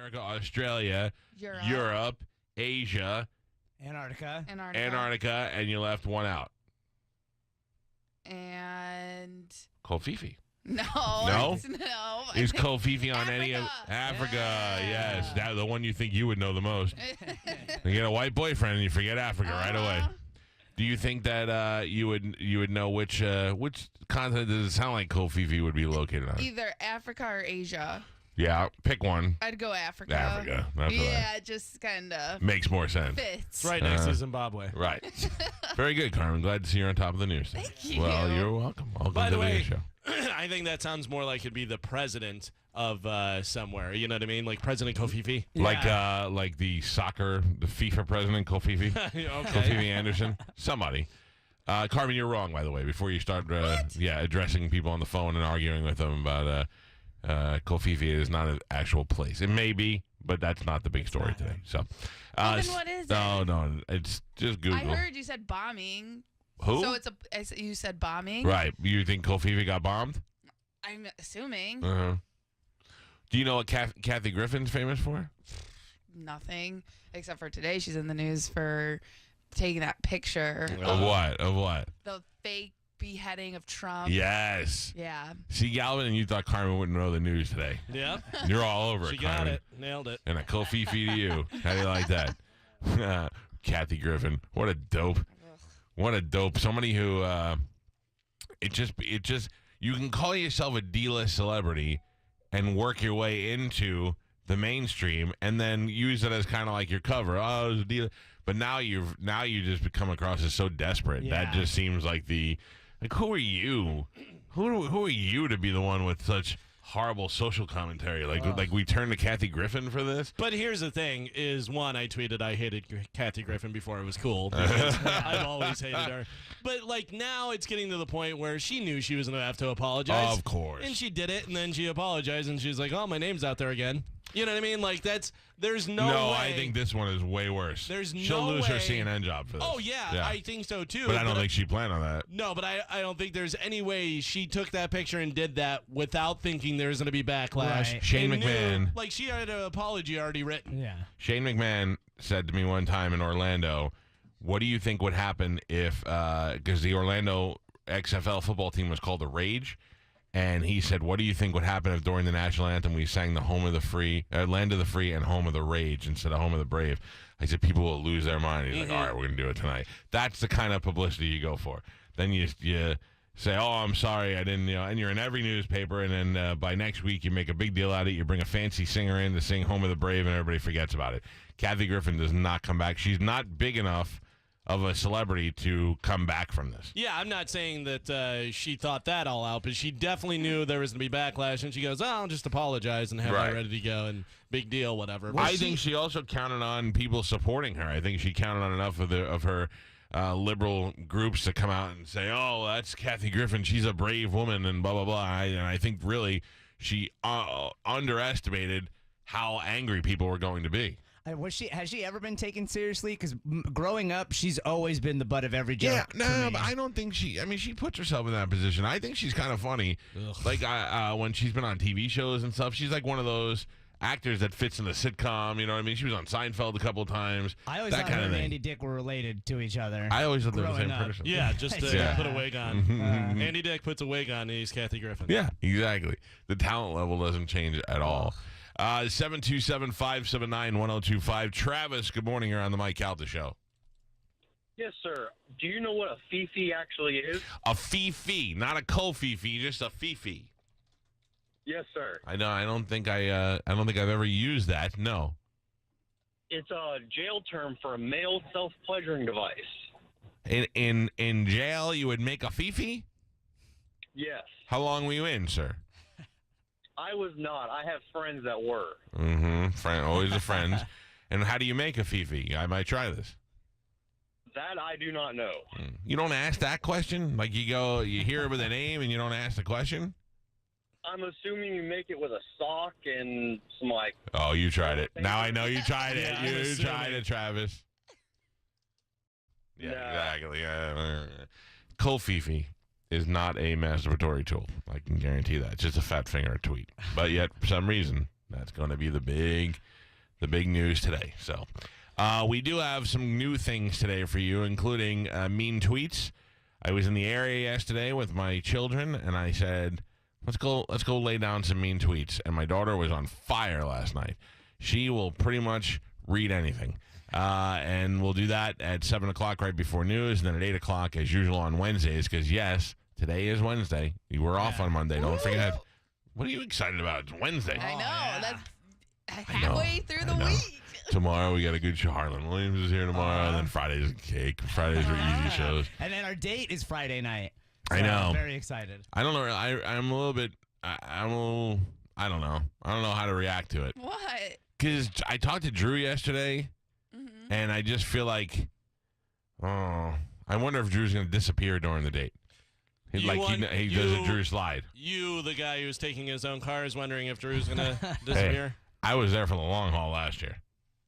America, Australia, Europe. Europe, Asia, Antarctica. Antarctica, and you left one out. And Covfefe. no. No? No. Is Covfefe on any of Africa. Africa? Yeah. Yes, that the one you think you would know the most. You get a white boyfriend and you forget Africa right away. Do you think that you would know which continent does it sound like Covfefe would be located on? Either Africa or Asia. Yeah, pick one. I'd go Africa. Africa. That's what Yeah, it just kind of makes more sense. fits. It's right next to Zimbabwe. Right. Very good, Carmen. Glad to see you're on top of the news. Thank you. Well, you're welcome. Welcome By to the way, show. I think that sounds more like it'd be the president of somewhere. You know what I mean? Like President Covfefe. Like the FIFA president, Covfefe. Okay. Covfefe Anderson. Somebody. Carmen, you're wrong, by the way. Before you start addressing people on the phone and arguing with them about Covfefe is not an actual place. It may be, but that's not the big story today. So, Well, then what is it? No, it's just Google. I heard you said bombing. Who? So you said bombing. Right. You think Covfefe got bombed? I'm assuming. Uh-huh. Do you know what Kathy Griffin's famous for? Nothing except for today. She's in the news for taking that picture Of what? Of what? the fake beheading of Trump. Yes. Yeah. See, Galvin, and you thought Carmen wouldn't know the news today. Yep. You're all over She it, got Carmen. it. Nailed it. And a Covfefe to you. How do you like that? Kathy Griffin. What a dope. What a dope. Somebody who, it just, you can call yourself a D-list celebrity and work your way into the mainstream and then use it as kind of like your cover. Oh, it was a deal. But now you just become across as so desperate. Yeah. That just seems like who are you? Who are you to be the one with such horrible social commentary? Like we turn to Kathy Griffin for this? But here's the thing: is one, I tweeted I hated Kathy Griffin before it was cool. Because I've always hated her. But like now, it's getting to the point where she knew she was going to have to apologize. Of course. And she did it, and then she apologized, and she's like, "Oh, my name's out there again." You know what I mean? Like there's no way. I think this one is way worse. She'll lose her CNN job for this. Oh yeah, I think so too. But I don't think she planned on that. No, but I don't think there's any way she took that picture and did that without thinking there's going to be backlash. Right. Shane And McMahon. like she had an apology already written. Yeah. Shane McMahon said to me one time in Orlando, what do you think would happen if, because the Orlando XFL football team was called the Rage, and he said, what do you think would happen if during the national anthem we sang the home of the free, land of the free and home of the rage instead of home of the brave? I said, people will lose their mind. He's like, all right, we're going to do it tonight. That's the kind of publicity you go for. Then you say, oh, I'm sorry, I didn't, and you're in every newspaper, and then by next week you make a big deal out of it. You bring a fancy singer in to sing Home of the Brave, and everybody forgets about it. Kathy Griffin does not come back. She's not big enough of a celebrity to come back from this. Yeah, I'm not saying that she thought that all out, but she definitely knew there was going to be backlash, and she goes, I'll just apologize and have it ready to go, and big deal, whatever. I think she also counted on people supporting her. I think she counted on enough of her liberal groups to come out and say, oh, that's Kathy Griffin. She's a brave woman and blah, blah, blah. And I think really she underestimated how angry people were going to be. Has she ever been taken seriously? Because growing up, she's always been the butt of every joke. Yeah, no, but I don't think she puts herself in that position. I think she's kind of funny. Ugh. Like when she's been on TV shows and stuff, she's like one of those actors that fits in the sitcom. You know what I mean? She was on Seinfeld a couple of times. I always that thought kind her of and thing. Andy Dick were related to each other. I always thought they were the growing same up. person. Yeah, just to Yeah. put a wig on. Andy Dick puts a wig on, and he's Kathy Griffin. Yeah, exactly. The talent level doesn't change at all. 727-579-1025. Travis, good morning. You're on the Mike Calta Show. Yes, sir. Do you know what a Fifi actually is? A Fifi, not a Covfefe, just a Fifi. Yes, sir. I know. I don't think I've ever used that. No. It's a jail term for a male self-pleasuring device. In jail, you would make a Fifi? Yes. How long were you in, sir? I was not. I have friends that were. Friend, always a friend. And how do you make a Fifi? I might try this. That I do not know. You don't ask that question? Like you hear it with a name and you don't ask the question? I'm assuming you make it with a sock and some Oh, you tried it. Now I know you tried it. Yeah, I'm You assuming. tried it, Travis. Yeah, No. exactly. Yeah. Covfefe is not a masturbatory tool. I can guarantee that. It's just a fat finger tweet. But yet, for some reason, That's going to be the big news today. So we do have some new things today for you, including mean tweets. I was in the area yesterday with my children, and I said, let's go lay down some mean tweets. And my daughter was on fire last night. She will pretty much read anything. And we'll do that at 7 o'clock right before news, and then at 8 o'clock as usual on Wednesdays, because, yes, today is Wednesday. You were off on Monday. Don't forget. What are you excited about? It's Wednesday. I know. yeah. That's halfway through the week. Tomorrow we got a good show. Harlan Williams is here tomorrow, and then Friday's a cake. Fridays are easy shows. And then our date is Friday night. I know. I'm very excited. I don't know. I'm a little bit. I don't know. I don't know how to react to it. What? Because I talked to Drew yesterday, and I just feel like, I wonder if Drew's going to disappear during the date. He does a Drew slide. You, the guy who's taking his own car, is wondering if Drew's going to disappear? Hey, I was there for the long haul last year.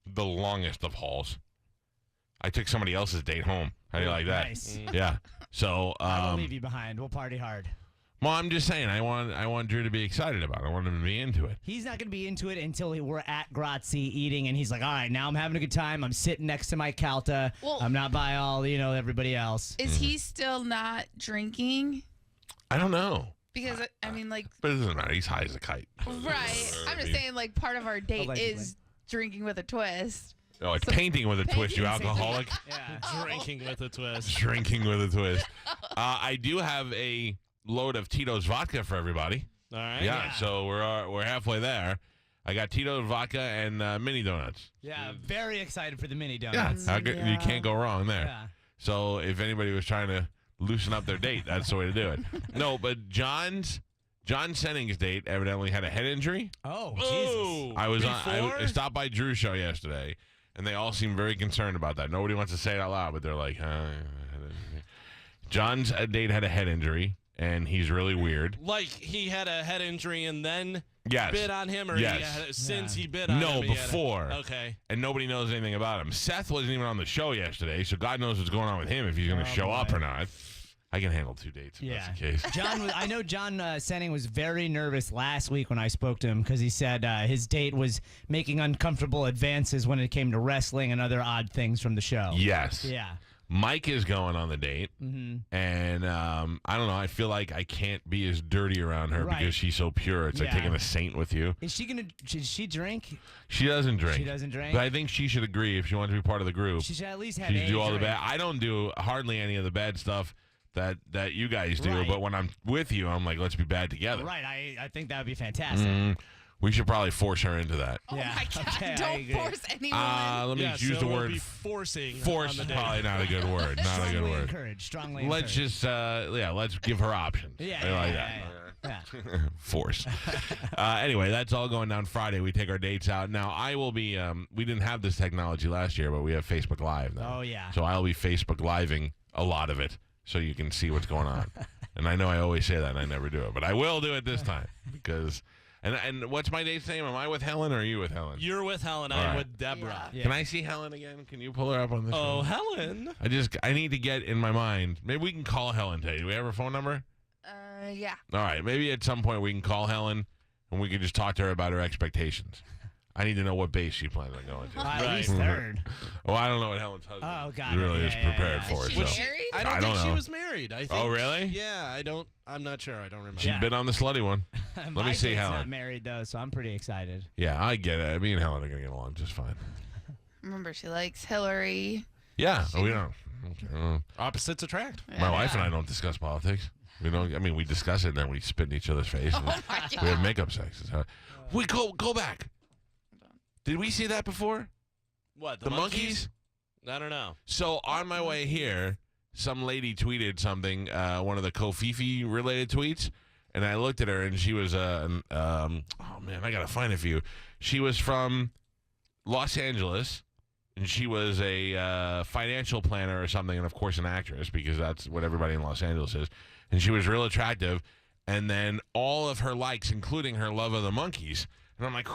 The longest of hauls. I took somebody else's date home. How do you like that? Nice. Yeah. So I won't leave you behind. We'll party hard. well, I'm just saying, I want Drew to be excited about it. I want him to be into it. He's not going to be into it until we're at Grazie eating, and he's like, all right, now I'm having a good time. I'm sitting next to my Calta. Well, I'm not by all, everybody else. Is he still not drinking? I don't know. Because, I mean, like, But it doesn't matter. He's high as a kite. right. I'm just saying, like, part of our date Allegedly. is drinking with a twist. Oh, it's painting with a twist, you painting. alcoholic. Yeah. Drinking with a twist. Drinking with a twist. I do have a load of Tito's vodka for everybody. All right. Yeah, so we're halfway there. I got Tito's vodka and mini donuts. Yeah, very excited for the mini Yeah, donuts. you can't go wrong there. Yeah. So if anybody was trying to loosen up their date, that's the way to do it. No, but John Senning's date evidently had a head injury. Oh, Jesus. I stopped by Drew's show yesterday, and they all seem very concerned about that. Nobody wants to say it out loud, but they're like, John's date had a head injury, and he's really weird. Like he had a head injury and then Yes. bit on him, or Yes. he had, since Yeah. he bit on him? No, he had before. Okay. And nobody knows anything about him. Seth wasn't even on the show yesterday, so God knows what's going on with him, if he's going to show up boy. or not. I can handle 2 dates if that's the case. I know John Senning was very nervous last week when I spoke to him because he said his date was making uncomfortable advances when it came to wrestling and other odd things from the show. Yes. Yeah. Mike is going on the date, and I don't know. I feel like I can't be as dirty around her Right. because she's so pure. It's like Yeah. taking a saint with you. Is she drink? She doesn't drink. She doesn't drink? But I think she should agree if she wants to be part of the group. She should at least have She should a do all the drink. bad. I don't do hardly any of the bad stuff that you guys do. Right. But when I'm with you, I'm like, let's be bad together. Right. I think that would be fantastic. We should probably force her into that. Oh, Yeah. my God. Okay, I Don't agree. force anyone. Let me Yeah, use so the we'll word be forcing force. on the Is date. probably not a good word. Not a good Strongly word. encouraged. Strongly Let's encouraged. just let's give her options. Yeah. I yeah, like yeah, that. yeah. Force. Anyway, that's all going down Friday. We take our dates out. Now, I will be, we didn't have this technology last year, but we have Facebook Live now. Oh, yeah. So I'll be Facebook Living a lot of it so you can see what's going on. And I know I always say that and I never do it, but I will do it this time because, and what's my date's name? Am I with Helen or are you with Helen? You're with Helen. All I'm right. with Deborah. Yeah. Can I see Helen again? Can you pull her up on this Oh, one? Helen. I need to get in my mind. Maybe we can call Helen today. Do we have her phone number? Yeah. All right, maybe at some point we can call Helen and we can just talk to her about her expectations. I need to know what base she plans on going to. At least third. Well, I don't know what Helen's husband Oh, God. really Yeah, is yeah, prepared yeah. for. Is So. she married? I I don't don't think she know. was married. I think. Oh, really? Yeah, I'm not sure. I don't remember. She's Yeah. been on the slutty one. My me see date's Helen. not married, though, so I'm pretty excited. Yeah, I get it. Me and Helen are going to get along just fine. Remember, she likes Hillary. Yeah, we don't. Okay. Opposites attract. My wife and I don't discuss politics. We don't. I mean, we discuss it and then we spit in each other's face. And Oh, my God. we have makeup sex. It's how- we go back. Did we see that before? What? The monkeys? I don't know. So on my way here, some lady tweeted something, one of the Covfefe related tweets, and I looked at her, and she was oh man, I gotta find it for you. She was from Los Angeles, and she was a financial planner or something, and of course an actress because that's what everybody in Los Angeles is. And she was real attractive, and then all of her likes, including her love of the monkeys, and I'm like,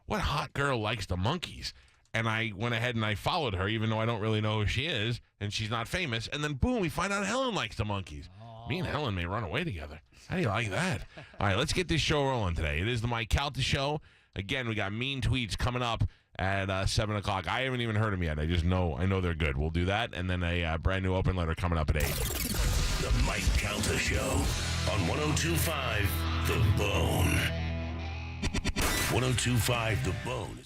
what hot girl likes the monkeys? And I went ahead and I followed her, even though I don't really know who she is, and she's not famous. And then, boom, we find out Helen likes the monkeys. Me and Helen may run away together. How do you like that? All right, let's get this show rolling today. It is the Mike Calta Show. Again, we got mean tweets coming up at 7 o'clock. I haven't even heard them yet. I know they're good. We'll do that. And then a brand new open letter coming up at 8. The Mike Calta Show on 102.5 The Bone. 102.5 The Bone.